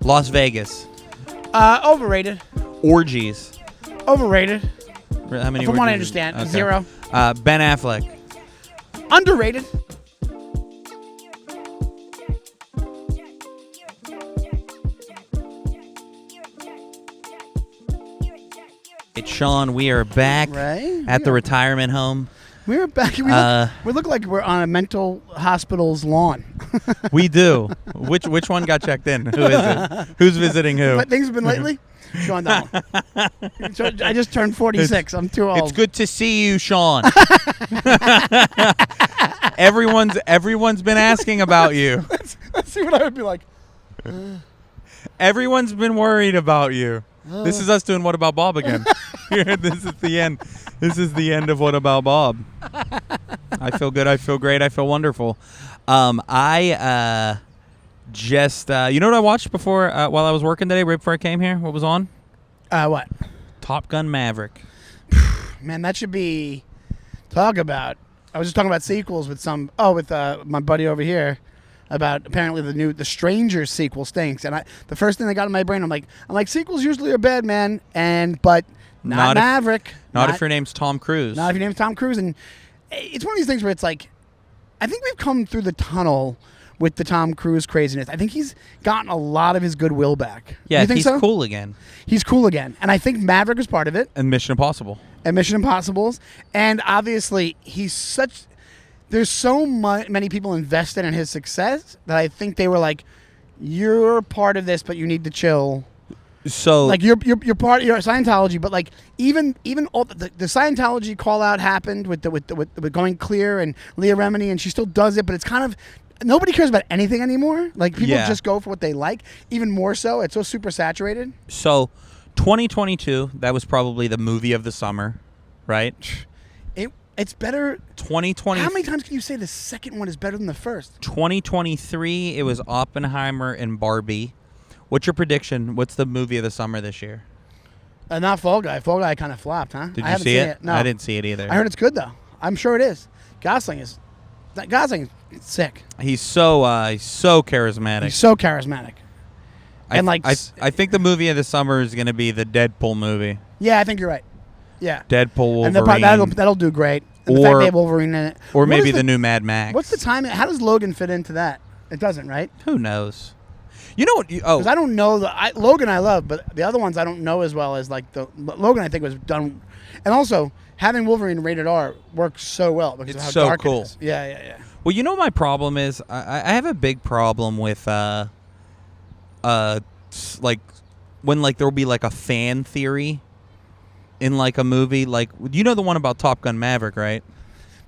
Las Vegas. Overrated. Orgies. Overrated. How many? From what I orgies? understand, Okay. 0. Ben Affleck. Underrated. Sean, we are back Right? at the retirement home. We're back. We look like we're on a mental hospital's lawn. We do. Which one got checked in? Who is it? Who's visiting who? What things have been lately? Sean Donnelly. I just turned 46. I'm too old. It's good to see you, Sean. Everyone's been asking about you. Let's see what I would be like. Everyone's been worried about you. This is us doing What About Bob again. This is the end. This is the end of What About Bob. I feel good. I feel great. I feel wonderful. I just you know what I watched before while I was working today, right before I came here? What was on? What? Top Gun Maverick. Man, that should be. Talk about. I was just talking about sequels with with my buddy over here. About apparently the Stranger sequel stinks, and the first thing that got in my brain, I'm like sequels usually are bad, man, but not Maverick. Not if your name's Tom Cruise. Not if your name's Tom Cruise, and it's one of these things where it's like, I think we've come through the tunnel with the Tom Cruise craziness. I think he's gotten a lot of his goodwill back. Yeah, you think he's so? cool again. He's cool again, and I think Maverick is part of it. And Mission Impossible. And obviously he's such. There's so many people invested in his success that I think they were like, "You're part of this, but you need to chill." So, like you're part of Scientology, but like even all the Scientology call out happened with Going Clear and Leah Remini, and she still does it, but it's kind of nobody cares about anything anymore. Like people just go for what they like. Even more so, it's so super saturated. So, 2022, that was probably the movie of the summer, right? It's better. 2020. How many times can you say the second one is better than the first? 2023, it was Oppenheimer and Barbie. What's your prediction? What's the movie of the summer this year? Not Fall Guy. Fall Guy kind of flopped, huh? Did you see it? No, I didn't see it either. I heard it's good though. I'm sure it is. Gosling is sick. He's so charismatic. He's so charismatic. I think the movie of the summer is going to be the Deadpool movie. Yeah, I think you're right. Yeah. Deadpool, Wolverine. And that'll do great. And the fact they have Wolverine in it. Or maybe the new Mad Max. What's the timing? How does Logan fit into that? It doesn't, right? Who knows? You know what? Because I don't know. Logan I love, but the other ones I don't know as well as like Logan I think was done. And also, having Wolverine rated R works so well because of how dark cool. it is. Yeah. Well, you know what my problem is? I have a big problem with like when like there will be like a fan theory in like a movie, like you know the one about Top Gun Maverick, right?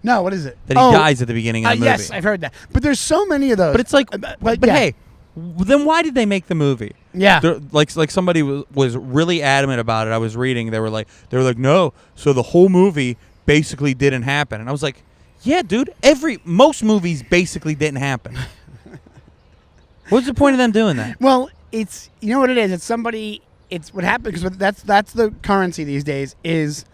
No, what is it? That he dies at the beginning of the movie. Yes, I've heard that. But there's so many of those. But it's like, but hey, then why did they make the movie? Yeah, like somebody was really adamant about it. I was reading, they were like, no, so the whole movie basically didn't happen, and I was like, yeah, dude, most movies basically didn't happen. What's the point of them doing that? Well, it's you know what it is. It's what happened because that's the currency these days is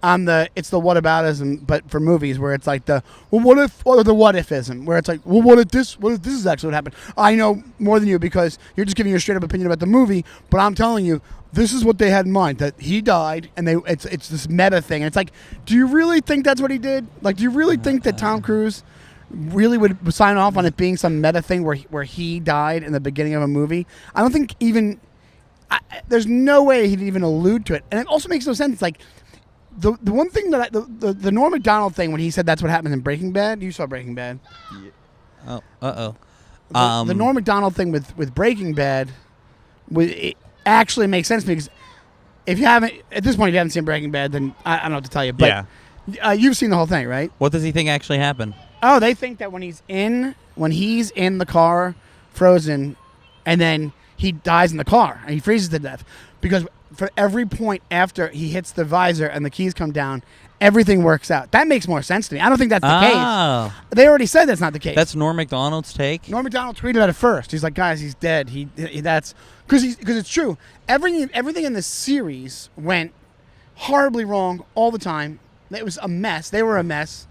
it's the whataboutism, but for movies where it's like the what ifism, where it's like, well, what if this is actually what happened? I know more than you because you're just giving your straight up opinion about the movie, but I'm telling you this is what they had in mind, that he died, and it's this meta thing, and it's like, do you really think that's what he did? Like, do you really think that Tom Cruise really would sign off on it being some meta thing where he died in the beginning of a movie? I don't think even. There's no way he'd even allude to it, and it also makes no sense. Like the one thing that the Norm Macdonald thing when he said that's what happens in Breaking Bad. You saw Breaking Bad. Yeah. Oh. The Norm Macdonald thing with Breaking Bad, it actually makes sense because if you haven't seen Breaking Bad, then I don't know what to tell you. But you've seen the whole thing, right? What does he think actually happened? Oh, they think that when he's in the car, frozen, and then he dies in the car and he freezes to death because for every point after he hits the visor and the keys come down, everything works out. That makes more sense to me. I don't think that's the case. They already said that's not the case. That's Norm Macdonald's take. Norm Macdonald tweeted at it first. He's like, guys, he's dead. That's because it's true. Everything in the series went horribly wrong all the time. It was a mess. They were a mess.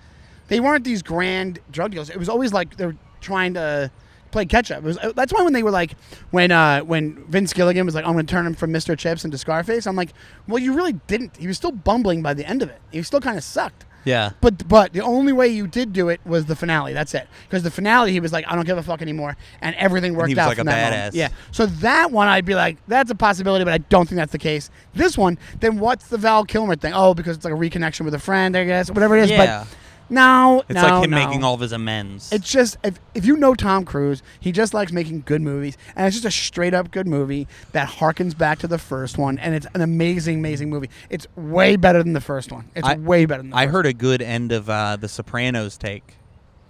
They weren't these grand drug deals. It was always like they were trying to played catch up. That's why when they were like, when Vince Gilligan was like, I'm going to turn him from Mr. Chips into Scarface, I'm like, well, you really didn't. He was still bumbling by the end of it. He still kind of sucked. Yeah. But the only way you did do it was the finale. That's it. Because the finale, he was like, I don't give a fuck anymore, and everything worked out. He was like from a that badass. moment. Yeah. So that one, I'd be like, that's a possibility, but I don't think that's the case. This one, then what's the Val Kilmer thing? Oh, because it's like a reconnection with a friend, I guess, whatever it is. Yeah. But no, it's like him making all of his amends. It's just, if you know Tom Cruise, he just likes making good movies, and it's just a straight up good movie that harkens back to the first one, and it's an amazing, amazing movie. It's way better than the first one. It's way better than the first one. I heard a good end of The Sopranos take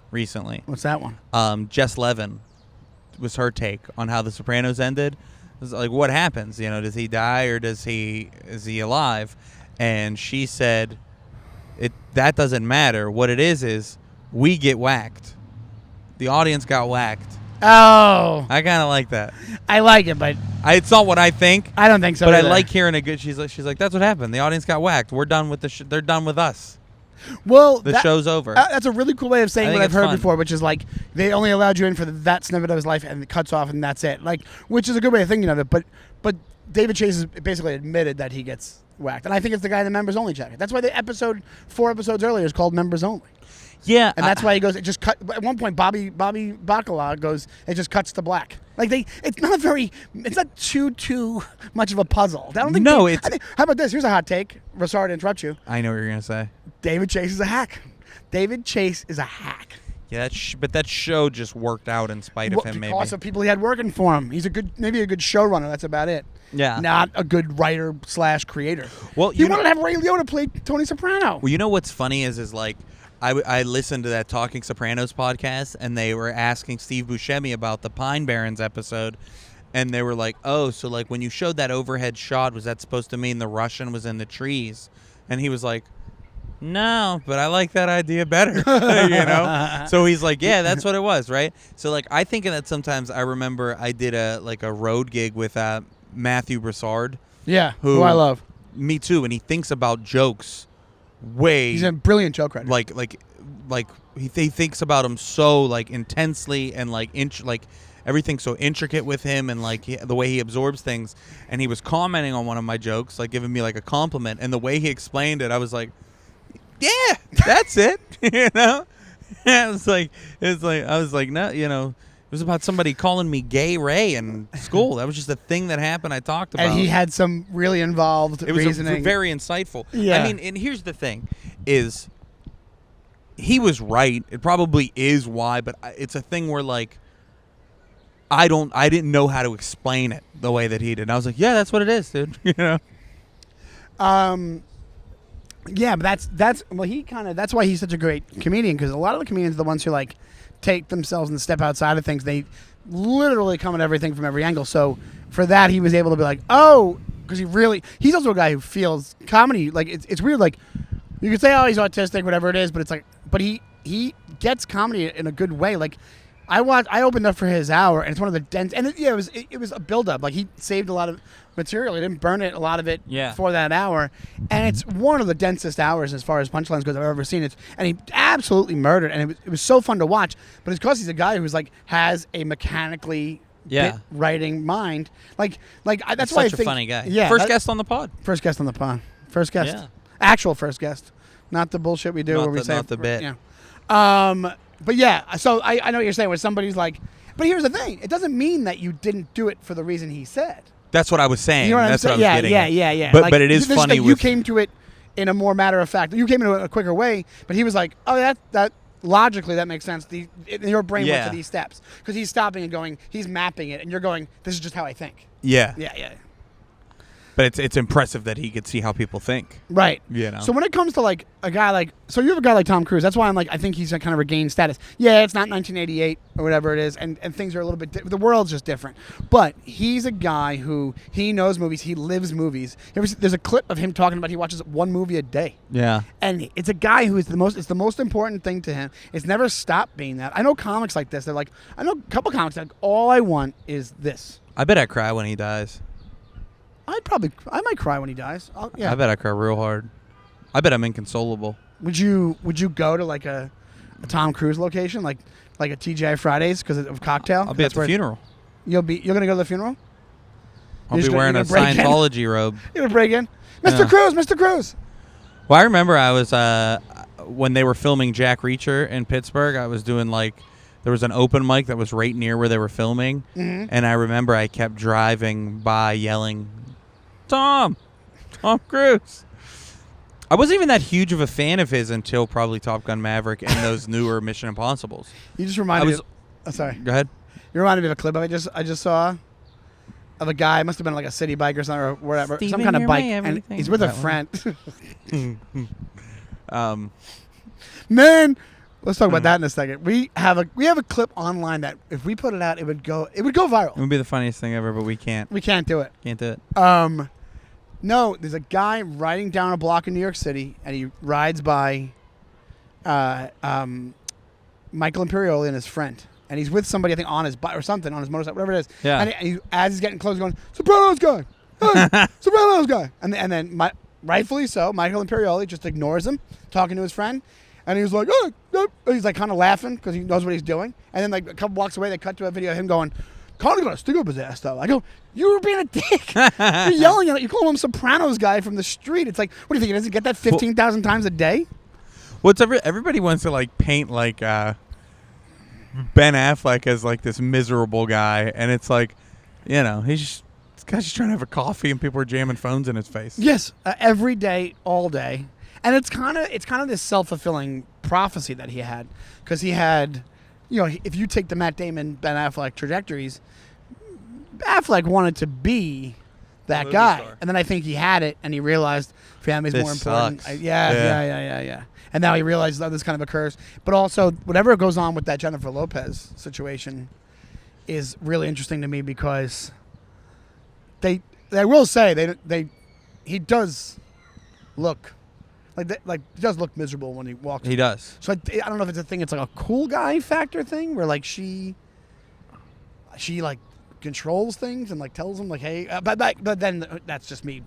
recently. What's that one? Jess Levin was her take on how The Sopranos ended. It was like, what happens? You know, does he die or is he alive? And she said, that doesn't matter. What it is we get whacked. The audience got whacked. Oh, I kind of like that. I like it, but It's not what I think. I don't think so. But either. I like hearing a good. She's like, that's what happened. The audience got whacked. We're done with they're done with us. Well, the show's over. That's a really cool way of saying what I've heard fun. before, which is like they only allowed you in for that snippet of his life, and it cuts off, and that's it. Like, which is a good way of thinking of it. But David Chase has basically admitted that he gets whacked, and I think it's the guy in the members only jacket. That's why the 4 episodes earlier is called members only. Yeah, and that's why he goes. It just cut. At one point, Bobby Bacala goes. It just cuts to black. Like it's not too much of a puzzle. I don't think. No, how about this? Here's a hot take. Sorry to interrupt you. I know what you're gonna say. David Chase is a hack. David Chase is a hack. Yeah, but that show just worked out in spite of him. Maybe because of people he had working for him. He's maybe a good showrunner. That's about it. Yeah, not a good writer / creator. Well, he wanted to have Ray Liotta play Tony Soprano. Well, you know what's funny is like. I listened to that Talking Sopranos podcast, and they were asking Steve Buscemi about the Pine Barrens episode, and they were like, oh, so like when you showed that overhead shot, was that supposed to mean the Russian was in the trees? And he was like, no, but I like that idea better, you know? So he's like, yeah, that's what it was, right? So like I think of that sometimes. I remember I did a road gig with Matthew Broussard. Yeah, who I love. Me too, and he thinks about jokes way. He's a brilliant joke writer. Like he thinks about him so like intensely, and like everything's so intricate with him, and like the way he absorbs things. And he was commenting on one of my jokes, like giving me like a compliment, and the way he explained it, I was like, yeah, that's it. You know, I was like, no, you know, it was about somebody calling me Gay Ray in school. That was just a thing that happened. I talked about, and he had some really involved reasoning. It was very insightful. Yeah. I mean, and here's the thing: is he was right. It probably is why, but it's a thing where like I didn't know how to explain it the way that he did. And I was like, yeah, that's what it is, dude. You know. Yeah, but that's why he's such a great comedian, because a lot of the comedians are the ones who like take themselves and step outside of things. They literally come at everything from every angle. So for that, he was able to be like, oh, because he's also a guy who feels comedy. Like it's weird. Like you could say, oh, he's autistic, whatever it is, but it's like, but he gets comedy in a good way. Like I opened up for his hour, and it's one of the dense, and it was a build up. Like he saved a lot of material. He didn't burn a lot of it for that hour, and it's one of the densest hours as far as punchlines goes I've ever seen. And he absolutely murdered, and it was so fun to watch. But it's because he's a guy who's like has a mechanically bit writing mind. That's why I think such a funny guy. Yeah, First guest on the pod. First guest. Actual first guest, not the bullshit we do where we say not the bit. Yeah. But yeah, so I know what you're saying. Where somebody's like, but here's the thing: it doesn't mean that you didn't do it for the reason he said. That's what I was saying. You know what That's I'm saying? what I was getting. Yeah. But it is funny. You came to it in a more matter of fact. You came in a quicker way. But he was like, oh, that logically that makes sense. Your brain went to these steps because he's stopping and going. He's mapping it, and you're going. This is just how I think. Yeah. Yeah. But it's impressive that he could see how people think. Right. You know. So when it comes to like a guy like, so you have a guy like Tom Cruise. That's why I'm like, I think he's kind of regained status. Yeah, it's not 1988 or whatever it is, and things are a little bit. The world's just different. But he's a guy who he knows movies. He lives movies. There's a clip of him talking about he watches one movie a day. Yeah. And it's a guy who is it's the most important thing to him. It's never stopped being that. I know comics like this. They're like, I know a couple comics like, all I want is this. I bet I cry when he dies. I might cry when he dies. I bet I cry real hard. I bet I'm inconsolable. Would you go to like a Tom Cruise location? Like, like a TGI Fridays because of cocktail. I'll be at the funeral. You're gonna go to the funeral. I'll be wearing a Scientology robe. You're gonna break in, Mr. Cruz, Mr. Cruz. Well, I remember I was when they were filming Jack Reacher in Pittsburgh. I was doing there was an open mic that was right near where they were filming, and I remember I kept driving by yelling, Tom Cruise. I wasn't even that huge of a fan of his until probably Top Gun Maverick and those newer Mission Impossibles. You just reminded me. Sorry. Go ahead. You reminded me of a clip I just saw of a guy. It must have been like a city bike or something or whatever, some kind of bike, and he's with a friend. Man, let's talk about that in a second. We have a clip online that if we put it out, it would go viral. It would be the funniest thing ever, but we can't. We can't do it. Can't do it. No, there's a guy riding down a block in New York City, and he rides by Michael Imperioli and his friend. And he's with somebody, I think, on his bike or something, on his motorcycle, whatever it is. Yeah. And as he's getting close, he's going, Sopranos guy! Hey, Sopranos guy! And then, rightfully so, Michael Imperioli just ignores him, talking to his friend. And he was like, oh, he's like kind of laughing because he knows what he's doing. And then like a couple blocks away, they cut to a video of him going, Connor's going to stick up his ass, though. I go, you were being a dick. You're yelling at it. You call him Sopranos guy from the street. It's like, what do you think? He doesn't get that 15,000 times a day? Well, everybody wants to like paint like Ben Affleck as like this miserable guy. And it's like, this guy's just trying to have a coffee and people are jamming phones in his face. Yes, every day, all day. And it's kind of this self-fulfilling prophecy that he had. Because he had, if you take the Matt Damon, Ben Affleck trajectories, Affleck wanted to be that guy. Star. And then I think he had it, and he realized family's more important. Yeah. And now he realizes that this kind of occurs. But also, whatever goes on with that Jennifer Lopez situation is really interesting to me because they will say he does look like he does look miserable when he walks. He does. So I don't know if it's a thing. It's like a cool guy factor thing where like she like controls things and like tells him like, hey, but then that's just me.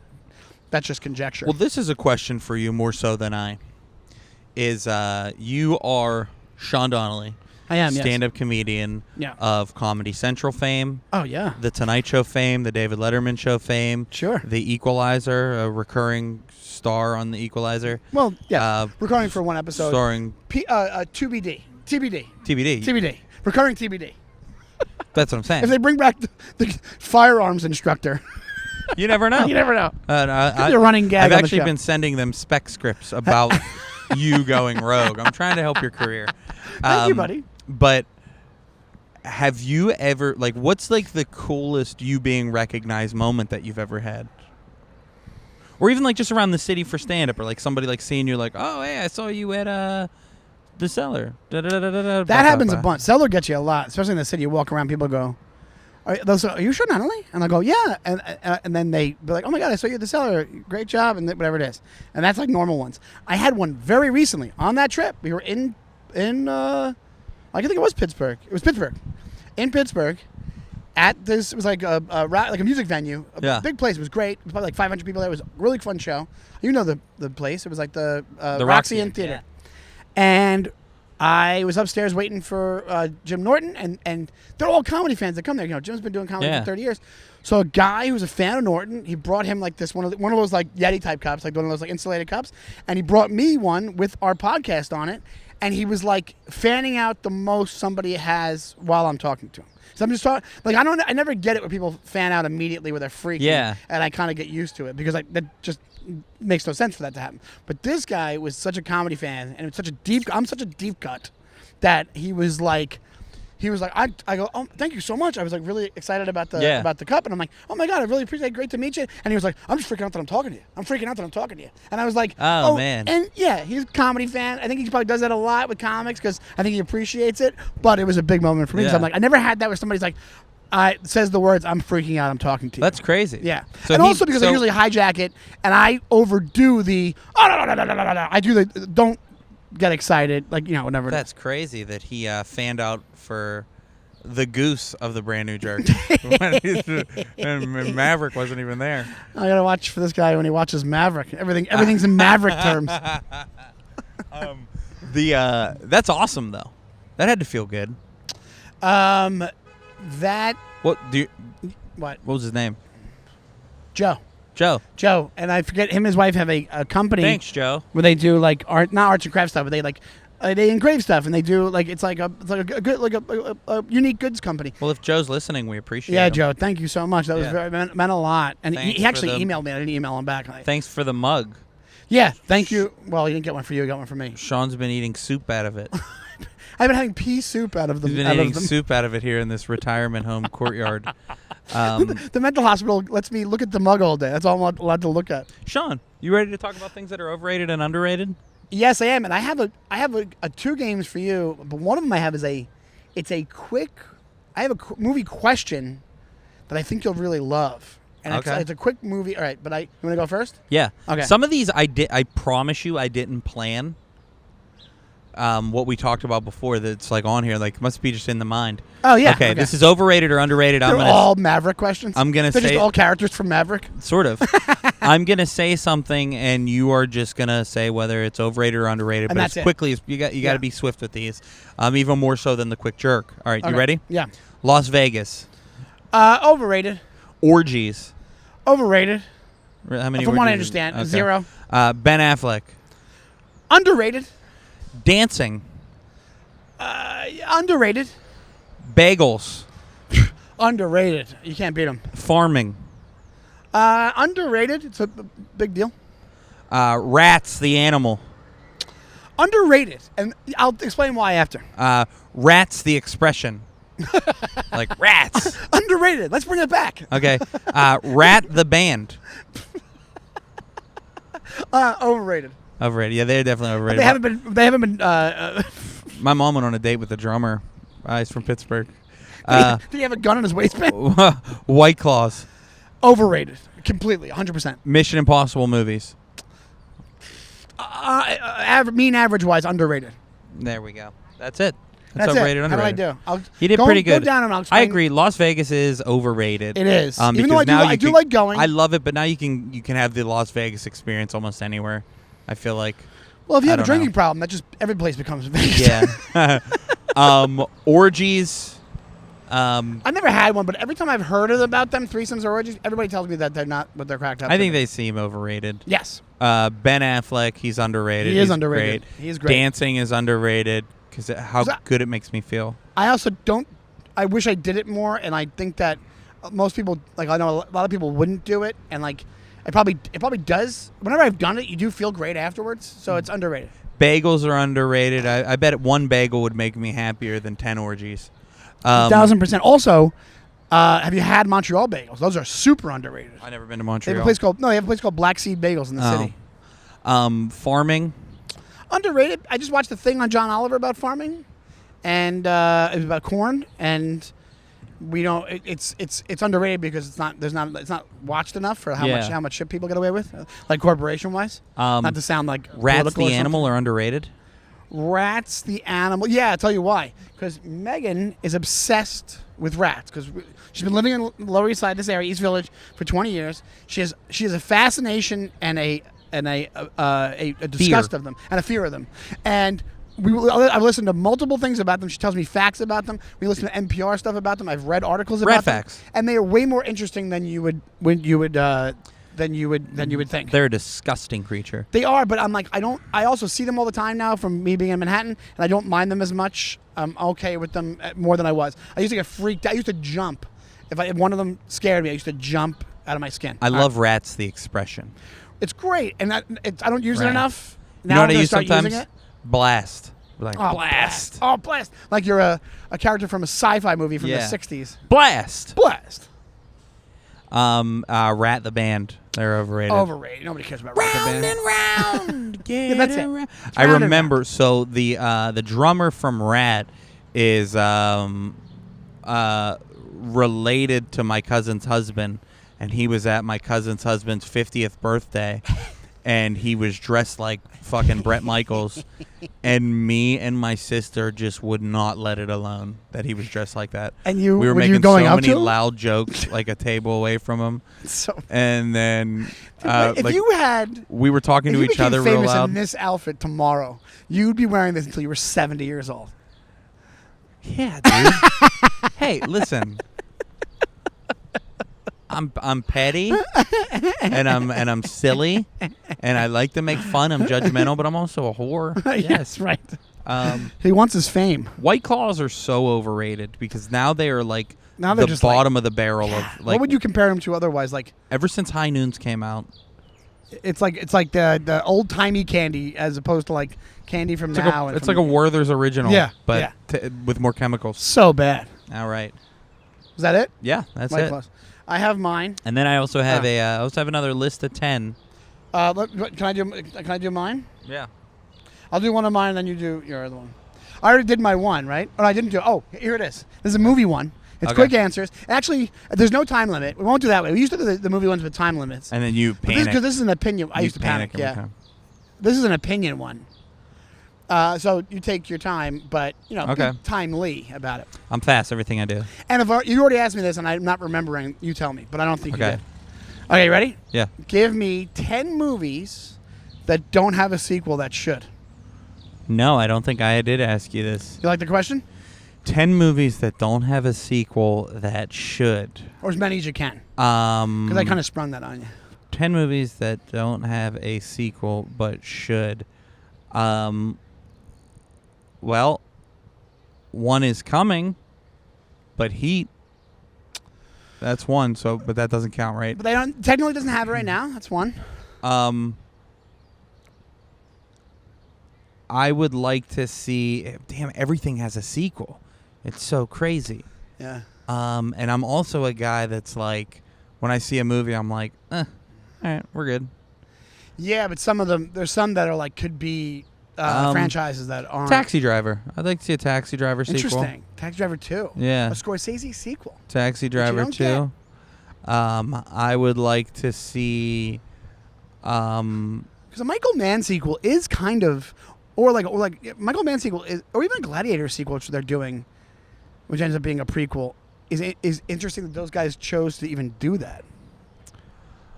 That's just conjecture. Well, this is a question for you more so than I. Is you are Sean Donnelly. I am, stand-up comedian of Comedy Central fame. Oh, yeah. The Tonight Show fame, the David Letterman Show fame. Sure. The Equalizer, a recurring star on The Equalizer. Well, yeah. Recurring for one episode. Starring... TBD. Recurring TBD. That's what I'm saying. If they bring back the firearms instructor... You never know. You never know. The running gag. I've actually been sending them spec scripts about you going rogue. I'm trying to help your career. Thank you, buddy. But have you ever, what's the coolest you being recognized moment that you've ever had? Or even just around the city for stand-up, or somebody seeing you oh, hey, I saw you at the Cellar. That happens a bunch. Cellar gets you a lot, especially in the city. You walk around, people go, are you sure, Donnelly? And I go, yeah. And then they be like, oh my God, I saw you at the Cellar. Great job, and whatever it is. And that's normal ones. I had one very recently on that trip. We were in I think it was Pittsburgh. It was Pittsburgh. In Pittsburgh, at this, it was like a music venue, big place. It was great. It was probably 500 people there. It was a really fun show. You know the place. It was the Roxy Inn Theater. Yeah. And I was upstairs waiting for Jim Norton, and they're all comedy fans that come there. Jim's been doing comedy for 30 years. So a guy who's a fan of Norton, he brought him this one of those Yeti type cups, one of those insulated cups, and he brought me one with our podcast on it. And he was fanning out the most somebody has while I'm talking to him. So I'm just talking, I never get it when people fan out immediately with a freak. Yeah. And I kind of get used to it because that just makes no sense for that to happen. But this guy was such a comedy fan and I'm such a deep cut that he was I go, oh, thank you so much. I was really excited about the cup, and I'm like, oh my God, I really appreciate it. Great to meet you. And he was like, I'm just freaking out that I'm talking to you. And I was like, oh man. And yeah, he's a comedy fan. I think he probably does that a lot with comics because I think he appreciates it. But it was a big moment for me because I'm I never had that where somebody's says the words, I'm freaking out, I'm talking to you. That's crazy. Yeah. So and also because I usually hijack it and I overdo the I do the don't get excited, whatever. That's crazy that he fanned out for the goose of the brand new jerk. And Maverick wasn't even there. I gotta watch for this guy when he watches Maverick. Everything's in Maverick terms. That's awesome though. That had to feel good. That What do you, what? What was his name? Joe. Joe. And I forget him and his wife have a company. Thanks, Joe. Where they do like art, not arts and crafts stuff, but they like they engrave stuff, and they do like it's like a good a unique goods company. Well, if Joe's listening, we appreciate Yeah, him. Joe, thank you so much. That was meant a lot. And Thanks he actually for the- emailed me. I didn't email him back. Thanks for the mug. Yeah, thank you. Well, you didn't get one for you. You got one for me. Sean's been eating soup out of it. I've been having pea soup out of them. He's been eating soup out of it here in this retirement home courtyard. The mental hospital lets me look at the mug all day. That's all I'm allowed to look at. Sean, you ready to talk about things that are overrated and underrated? Yes, I am, and I have a two games for you. But one of them I have is a movie question that I think you'll really love. And it's a quick movie. All right, but you want to go first? Yeah. Okay. Some of these I promise you I didn't plan. What we talked about before that's like on here, like must be just in the mind. Oh yeah. Okay. This is overrated or underrated. They're all Maverick questions. They're just all characters from Maverick. Sort of. I'm gonna say something, and you are just gonna say whether it's overrated or underrated. And but that's as quickly as you got to be swift with these. Even more so than the quick jerk. All right, you ready? Yeah. Las Vegas. Overrated. Orgies. Overrated. How many? From what I orgies? understand, Okay. 0. Ben Affleck. Underrated. Dancing. Underrated. Bagels. Underrated. You can't beat them. Farming. Underrated. It's a big deal. Rats, the animal. Underrated, and I'll explain why after. Rats, the expression. Like rats. Underrated. Let's bring it back. Okay. Rat, the band. Overrated. Overrated. Yeah, they're definitely overrated. They haven't been. My mom went on a date with the drummer. He's from Pittsburgh. Did he have a gun in his waistband? White Claws. Overrated. Completely. 100%. Mission Impossible movies. Mean average wise, underrated. There we go. That's it. That's overrated. It. Underrated. How did I do? He did pretty good. Go down and I'll I explain. agree. Las Vegas is overrated. It is. Even because though now I do like going. I love it, but now you can have the Las Vegas experience almost anywhere. I feel like. Well, if you have a don't drinking know. problem, that just every place becomes Vegas. Yeah. Orgies. I've never had one, but every time I've heard about them, threesomes or orgies, everybody tells me that they're not what they're cracked up. I think they seem overrated. Yes. Ben Affleck, he's underrated. He is He's underrated. Great. He is great. Dancing is underrated because how good it makes me feel. I also don't. I wish I did it more, and I think that most people, like I know a lot of people, wouldn't do it, and like it probably does. Whenever I've done it, you do feel great afterwards, so it's underrated. Bagels are underrated. I bet one bagel would make me happier than 10 orgies. 1,000%. Also, have you had Montreal bagels? Those are super underrated. I've never been to They Montreal. have a place called Black Seed Bagels in the city. Farming. Underrated. I just watched a thing on John Oliver about farming, and it was about corn, and we don't. It's underrated because it's not watched enough for how much shit people get away with, like corporation wise. Not to sound like Rats political the or animal are underrated. Rats the animal. Yeah, I'll tell you why. Because Megan is obsessed with rats. Because she's been living in the Lower East Side, this area, East Village, for 20 years. She has a fascination and a disgust of them and a fear of them. And I've listened to multiple things about them. She tells me facts about them. We listen to NPR stuff about them. I've read articles about them. Facts. And they are way more interesting than you would think. They're a disgusting creature. They are, but I'm like, I also see them all the time now from me being in Manhattan, and I don't mind them as much. I'm okay with them more than I was. I used to get freaked out. I used to jump. If one of them scared me, I used to jump out of my skin. I love rats, the expression. It's great, and I don't use it enough. You know Now what I'm I use start sometimes? using it. Blast. Like, Oh, blast. Oh, blast. Like you're a character from a sci-fi movie from the Yeah. 60s. Blast. Blast. Rat the band. They're overrated. Overrated. Nobody cares about Rat the Band. round. Yeah, that's it. Around. It's I round and remember. So the drummer from Rat is related to my cousin's husband, and he was at my cousin's husband's 50th birthday, and he was dressed like fucking Bret Michaels, and me and my sister just would not let it alone that he was dressed like that. And we were were making you going so up many to him? loud jokes like a table away from him, So, and then if like, you had... we were talking If to you each other became real famous loud. in this outfit tomorrow, you'd be wearing this until you were 70 years old. Yeah, dude. Hey, listen. I'm petty and I'm silly and I like to make fun. I'm judgmental, but I'm also a whore. Yes, right. Um, He wants his fame. White Claws are so overrated because now they are like Now they're the just bottom of the barrel of like. What would you compare them to otherwise? Like Ever since High Noons came out, it's like the old timey candy as opposed to like candy from now. it's like a Werther's original. Yeah, but yeah. With more chemicals. So bad. All right. Is that it? Yeah, that's White it. Claws. I have mine. And then I also have another list of 10. Can I do mine? Yeah. I'll do one of mine, and then you do your other one. I already did my one, right? Or I didn't do. Oh, here it is. This is a movie one. It's quick answers. Actually, there's no time limit. We won't do that way. We used to do the movie ones with time limits. And then you panic. Because this is an opinion. I used to panic. Yeah. This is an opinion one. So you take your time, but be timely about it. I'm fast. Everything I do. And if you already asked me this, and I'm not remembering, you tell me. But I don't think you did. Okay, ready? Yeah. Give me 10 movies that don't have a sequel that should. No, I don't think I did ask you this. You like the question? 10 movies that don't have a sequel that should. Or as many as you can. Because I kind of sprung that on you. 10 movies that don't have a sequel but should. Well, one is coming, but Heat. That's one. So, but that doesn't count, right? But they don't technically doesn't have it right now. That's one. I would like to see. Damn, everything has a sequel. It's so crazy. Yeah. And I'm also a guy that's like, when I see a movie, I'm like, all right, we're good. Yeah, but some of them, there's some that are like could be franchises that aren't. Taxi Driver. I'd like to see a Taxi Driver sequel. Interesting. Taxi Driver 2. Yeah. A Scorsese sequel. Taxi Driver 2. I would like to see. Because a Michael Mann sequel is kind of, or like Michael Mann sequel is, or even a Gladiator sequel, which they're doing, which ends up being a prequel, is interesting that those guys chose to even do that.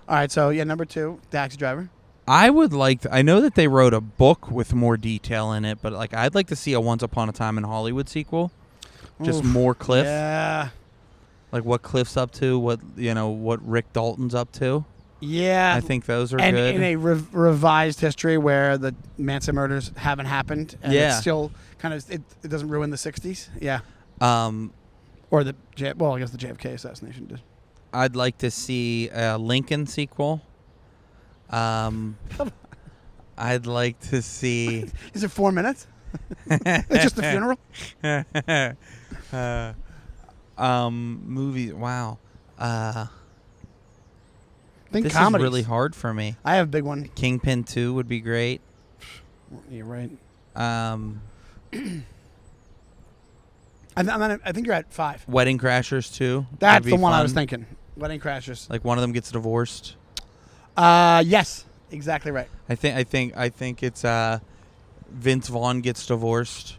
All right, so yeah, number 2, Taxi Driver. I would like. I know that they wrote a book with more detail in it, but like I'd like to see a Once Upon a Time in Hollywood sequel. Just more Cliff. Yeah. Like what Cliff's up to, what Rick Dalton's up to. Yeah. I think those are and good. And in a revised history where the Manson murders haven't happened, and it's still kind of it doesn't ruin the 60s. Yeah. Or I guess the JFK assassination did. I'd like to see a Lincoln sequel. I'd like to see. Is it 4 minutes? It's just a funeral. Movies. Wow. Think this comedies. is really hard for me. I have a big one. Kingpin 2 would be great. You're right. I think you're at 5. Wedding Crashers 2. That's the one fun. I was thinking. Wedding Crashers. Like one of them gets divorced. Yes, exactly right. I think it's Vince Vaughn gets divorced,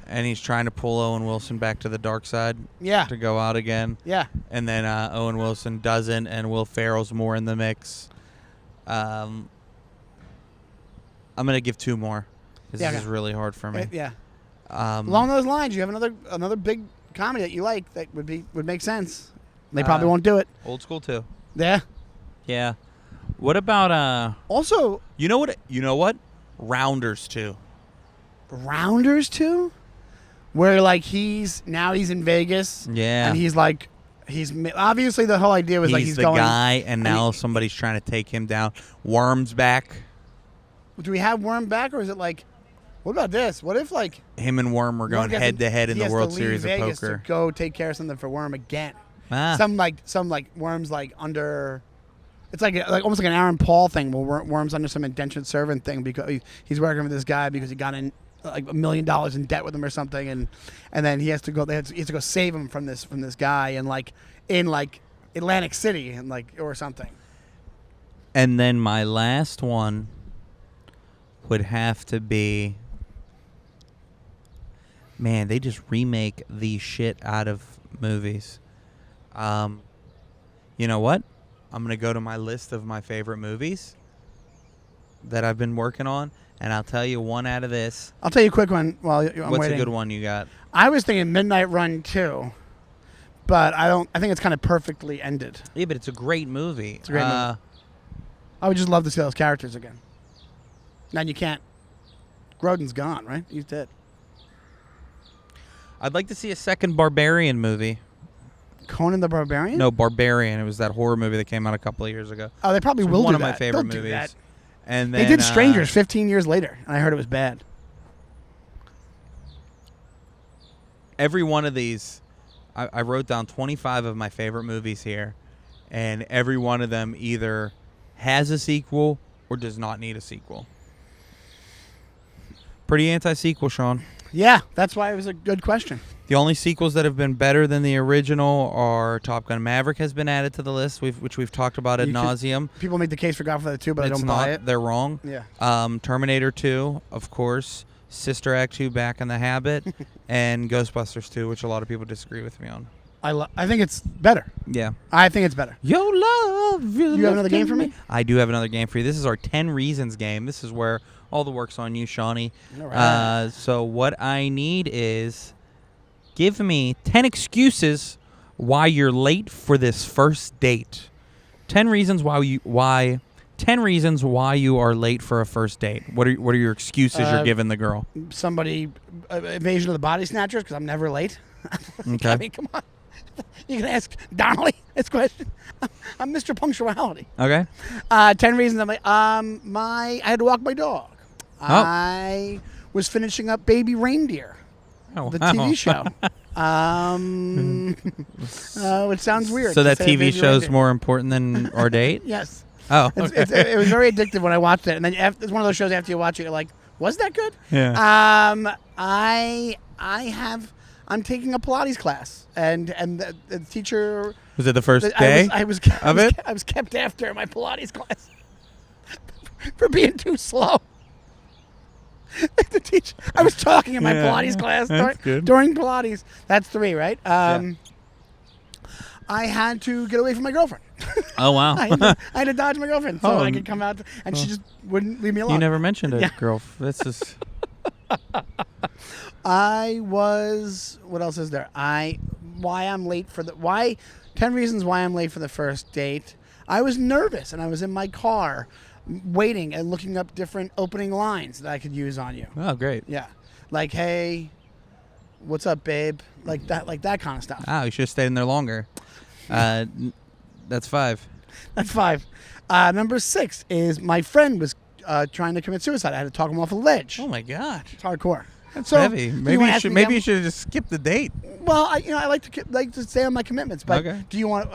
and he's trying to pull Owen Wilson back to the dark side. Yeah. To go out again. Yeah. And then Owen Wilson doesn't, and Will Ferrell's more in the mix. I'm gonna give 2 more. This is really hard for me. Yeah. Along those lines, you have another big comedy that you like that would make sense. They probably won't do it. Old School 2. Yeah. Yeah. What about also? You know what? Rounders 2. Rounders 2? Where like he's in Vegas. Yeah. And he's obviously the whole idea was he's the going, guy, and now somebody's trying to take him down. Worm's back. Do we have Worm back, or is it like? What about this? What if like him and Worm were going head to head in the World Series of Vegas Poker? To go take care of something for Worm again. Some Worm's like under. It's like almost like an Aaron Paul thing where Worm's under some indentured servant thing because he's working with this guy because he got in like $1 million in debt with him or something, and then he has to go save him from this guy in Atlantic City and or something. And then my last one would have to be. Man, they just remake the shit out of movies. You know what? I'm going to go to my list of my favorite movies. that I've been working on, and I'll tell you one out of this. I'll tell you a quick one while I'm What's waiting. a good one you got? I was thinking Midnight Run 2, but I think it's kind of perfectly ended. Yeah, but it's a great movie. It's a great movie. I would just love to see those characters again. Now you can't. Grodin's gone, right? He's dead. I'd like to see a second Barbarian movie. Conan the Barbarian? No, Barbarian. It was that horror movie that came out a couple of years ago. Oh, they probably will do that. One of my favorite They'll movies. do that. And then, they did Strangers 15 years later, and I heard it was bad. Every one of these, I wrote down 25 of my favorite movies here, and every one of them either has a sequel or does not need a sequel. Pretty anti-sequel, Sean. Yeah, that's why it was a good question. The only sequels that have been better than the original are Top Gun Maverick has been added to the list, which we've talked about ad nauseum. People make the case for Godfather 2, but I don't buy it. They're wrong. Yeah. Terminator 2, of course. Sister Act 2, Back in the Habit. And Ghostbusters 2, which a lot of people disagree with me on. I think it's better. Yeah. I think it's better. Yo, love. You have another game for me? I do have another game for you. This is our 10 Reasons game. This is where all the work's on you, Shawnee. All right. So what I need is give me 10 excuses why you're late for this first date. 10 reasons why you are late for a first date. What are your excuses you're giving the girl? Somebody invasion of the body snatchers because I'm never late. Okay. I mean, come on. You can ask Donnelly this question. I'm Mr. Punctuality. Okay. 10 reasons I'm late. I had to walk my dog. Oh. I was finishing up Baby Reindeer, the TV show. Which sounds weird. So that say TV Baby show is Reindeer. more important than our date? Yes. Oh. It was very addictive when I watched it, and then it's one of those shows after you watch it, you're like, was that good? Yeah. I'm taking a Pilates class, and the teacher. Was it the first day I was kept after my Pilates class for being too slow. The teacher, I was talking in my Pilates class during Pilates. That's 3, right? I had to get away from my girlfriend. Oh, wow. I had to dodge my girlfriend so I could come out, and she just wouldn't leave me alone. You never mentioned it, girl. This is. What else is there? 10 reasons why I'm late for the first date. I was nervous, and I was in my car waiting and looking up different opening lines that I could use on you. Oh, great. Yeah. Like, hey, what's up, babe? Like that kind of stuff. Oh, you should have stayed in there longer. That's 5. That's 5. Number 6 is my friend was trying to commit suicide. I had to talk him off a ledge. Oh, my God. It's hardcore. That's heavy. Maybe you should have just skipped the date. Well, I like to stay on my commitments. But okay. Do you want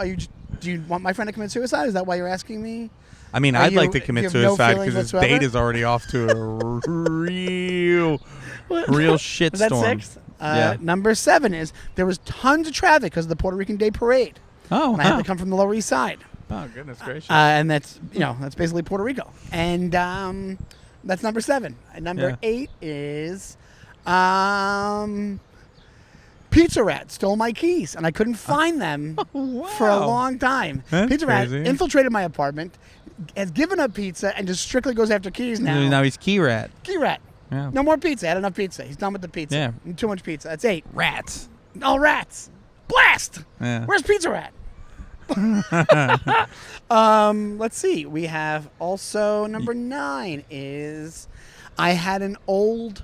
my friend to commit suicide? Is that why you're asking me? I mean, I'd like to commit suicide because this date is already off to a real shitstorm. Was that 6? Yeah. Number 7 is there was tons of traffic because of the Puerto Rican Day Parade. Oh, and I had to come from the Lower East Side. Oh, goodness gracious. And that's basically Puerto Rico. And that's number 7. And number 8 is Pizza Rat stole my keys, and I couldn't find them for a long time. That's Pizza Rat crazy. infiltrated my apartment, has given up pizza, and just strictly goes after keys now. Now he's Key Rat. Key Rat. Yeah. No more pizza. I had enough pizza. He's done with the pizza. Yeah. Too much pizza. That's 8. Rats. All rats. Blast. Yeah. Where's Pizza Rat? Let's see. We have also number 9 is I had an old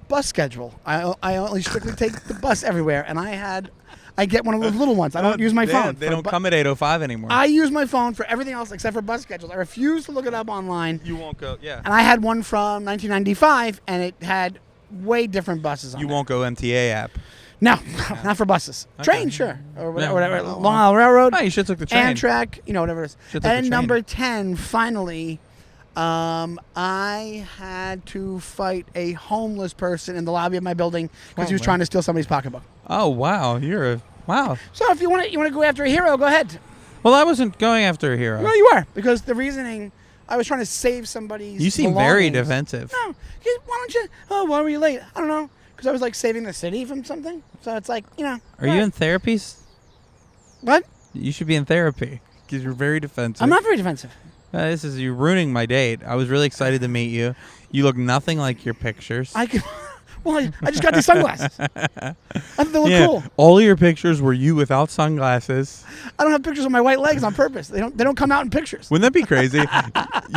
bus schedule. I only strictly take the bus everywhere, and I get one of those little ones. I don't use my phone. They don't come at 8:05 anymore. I use my phone for everything else except for bus schedules. I refuse to look it up online. You won't go, And I had one from 1995, and it had way different buses on it. You won't go MTA app. No, not for buses. Okay. Train, sure. Or whatever. Long Island Railroad. Oh, you should took the train. Amtrak, whatever it is. And number 10, finally, I had to fight a homeless person in the lobby of my building because he was trying to steal somebody's pocketbook. Oh, wow. Wow. So if you want to go after a hero, go ahead. Well, I wasn't going after a hero. No, you are. Because the reasoning, I was trying to save somebody's You seem belongings. very defensive. No. Why don't you? Oh, why were you late? I don't know. Because I was like saving the city from something. So it's like, Are you in therapy? What? You should be in therapy because you're very defensive. I'm not very defensive. This is you ruining my date. I was really excited to meet you. You look nothing like your pictures. Well, I just got these sunglasses. I thought they look cool. All your pictures were you without sunglasses. I don't have pictures of my white legs on purpose. They don't come out in pictures. Wouldn't that be crazy?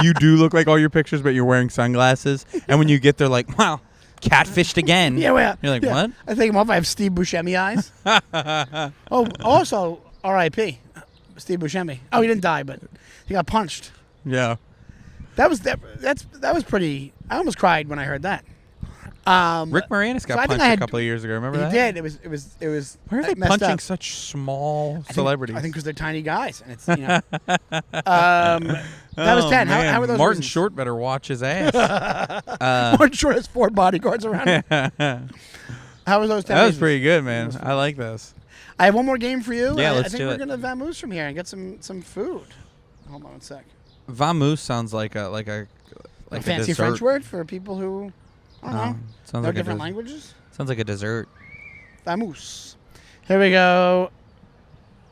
You do look like all your pictures, but you're wearing sunglasses. And when you get there, like, wow, catfished again. Yeah, well, you're like, what? I take them off. I have Steve Buscemi eyes. Oh, also R.I.P. Steve Buscemi. Oh, he didn't die, but he got punched. Yeah. That was pretty. I almost cried when I heard that. Rick Moranis got punched a couple of years ago. Remember that? He did. It was. Why are they punching such small celebrities? I think because they're tiny guys, and it's that was 10. Man. How were those? Martin reasons? Short better watch his ass. Martin Short has 4 bodyguards around him. How were those 10? That was reasons? pretty good, man. I like this. I have one more game for you. Yeah, I let's think do we're it. gonna vamoose from here and get some food. Hold on one sec. Vamoose sounds like a fancy dessert. French word for people who I don't know. Sounds Know like different languages. Sounds like a dessert. Vamoose. Here we go.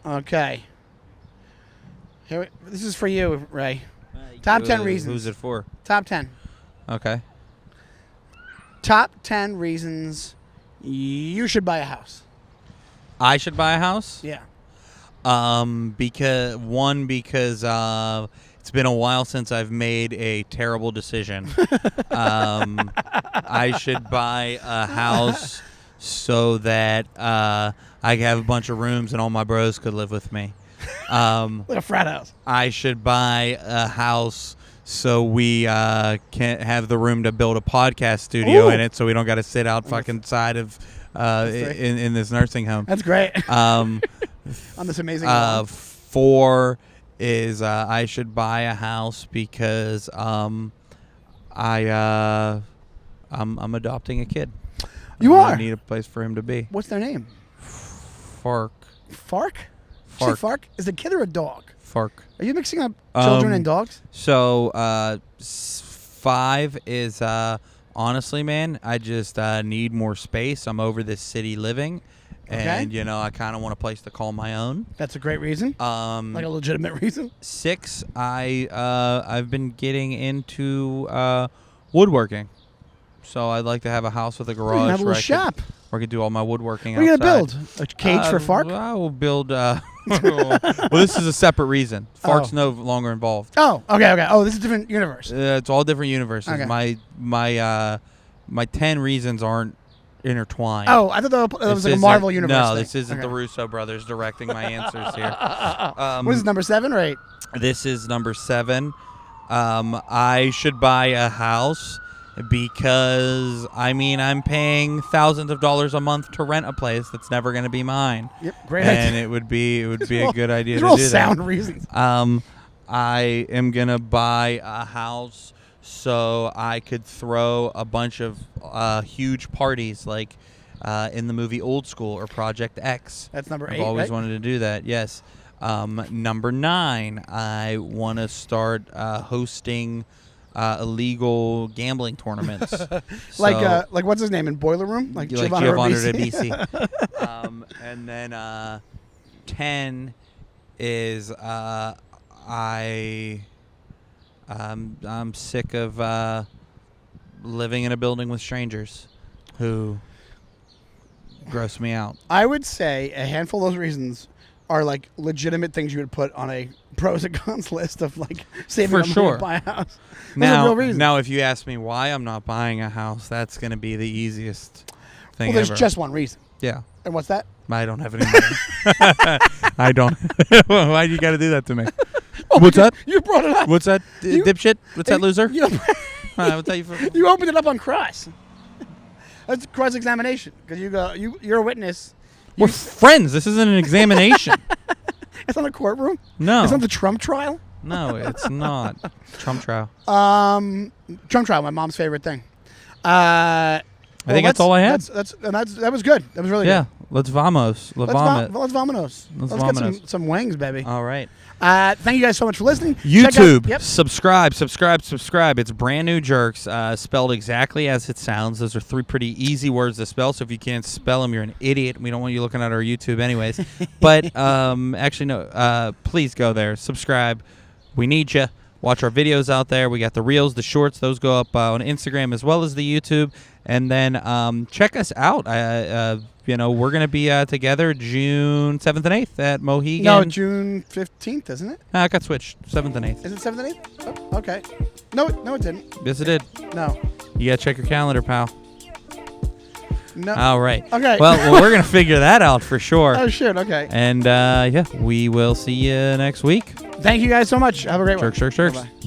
Okay. This is for you, Ray. Top 10 reasons. Who's it for? Top 10. Okay. Top 10 reasons you should buy a house. I should buy a house? Yeah. Because it's been a while since I've made a terrible decision. I should buy a house so that I have a bunch of rooms and all my bros could live with me. Like a frat house. I should buy a house so we can have the room to build a podcast studio in it, so we don't got to sit out fucking side of in this nursing home. That's great. On this amazing 4 is I should buy a house because I'm adopting a kid. You are? I need a place for him to be. What's their name? Fark. Fark? Fark. Fark? Is it a kid or a dog? Fark. Are you mixing up children and dogs? So 5 is honestly, man, I just need more space. I'm over this city living. And, I kind of want a place to call my own. That's a great reason. Like a legitimate reason. 6, I've been getting into woodworking. So I'd like to have a house with a garage have a little shop. Where I could do all my woodworking What are you outside. going to build? A cage for Fark? I will build... well, this is a separate reason. Fark's no longer involved. Oh, okay. Oh, this is a different universe. It's all different universes. Okay. My 10 reasons aren't intertwined. Oh, I thought that was like a Marvel universe No, thing. this isn't the Russo brothers directing my answers here. What is this, number 7 or 8? This is number 7. I should buy a house because, I'm paying thousands of dollars a month to rent a place that's never going to be mine. Yep, great and idea. it would be a good idea these to are all do sound that. reasons. I am going to buy a house so I could throw a bunch of huge parties like in the movie Old School or Project X. That's number 8, I've always right? wanted to do that, yes. Number 9, I want to start hosting illegal gambling tournaments. Like what's his name in Boiler Room? Like Giovanni Ribisi. Ribisi. And then 10 is I'm sick of living in a building with strangers who gross me out. I would say a handful of those reasons are like legitimate things you would put on a pros and cons list of like saving For up money sure. to buy a house. Those are real reasons. Now, if you ask me why I'm not buying a house, that's going to be the easiest thing Well, there's ever. just one reason. Yeah. And what's that? I don't have any money. I don't. Why you got to do that to me? What's that? You brought it up. What's that, dipshit? What's that, loser? You, I'll tell you for... you opened it up on cross. That's cross-examination because you're a witness. We're friends. This isn't an examination. It's not a courtroom. No. It's not the Trump trial. No, it's not. Trump trial. Trump trial, my mom's favorite thing. I think that's all I had. That was good. That was really Yeah. good. Let's vamos. Let's vomit. Let's vamonos. Let's vamonos. get some wings, baby. All right. Thank you guys so much for listening. YouTube. Check out, Subscribe. It's Brand New Jerks, spelled exactly as it sounds. Those are 3 pretty easy words to spell, so if you can't spell them, you're an idiot. We don't want you looking at our YouTube anyways. But actually, no. Please go there. Subscribe. We need you. Watch our videos out there. We got the reels, the shorts. Those go up on Instagram as well as the YouTube. And then check us out. We're going to be together June 7th and 8th at Mohegan. No, June 15th, isn't it? It got switched. 7th and 8th. Is it 7th and 8th? Oh, okay. No, it didn't. Yes, it did. No. You got to check your calendar, pal. No. All right. Okay. Well, we're going to figure that out for sure. Oh, shit. Okay. And, we will see you next week. Thank you guys so much. Have a great one. Jerks. Bye-bye.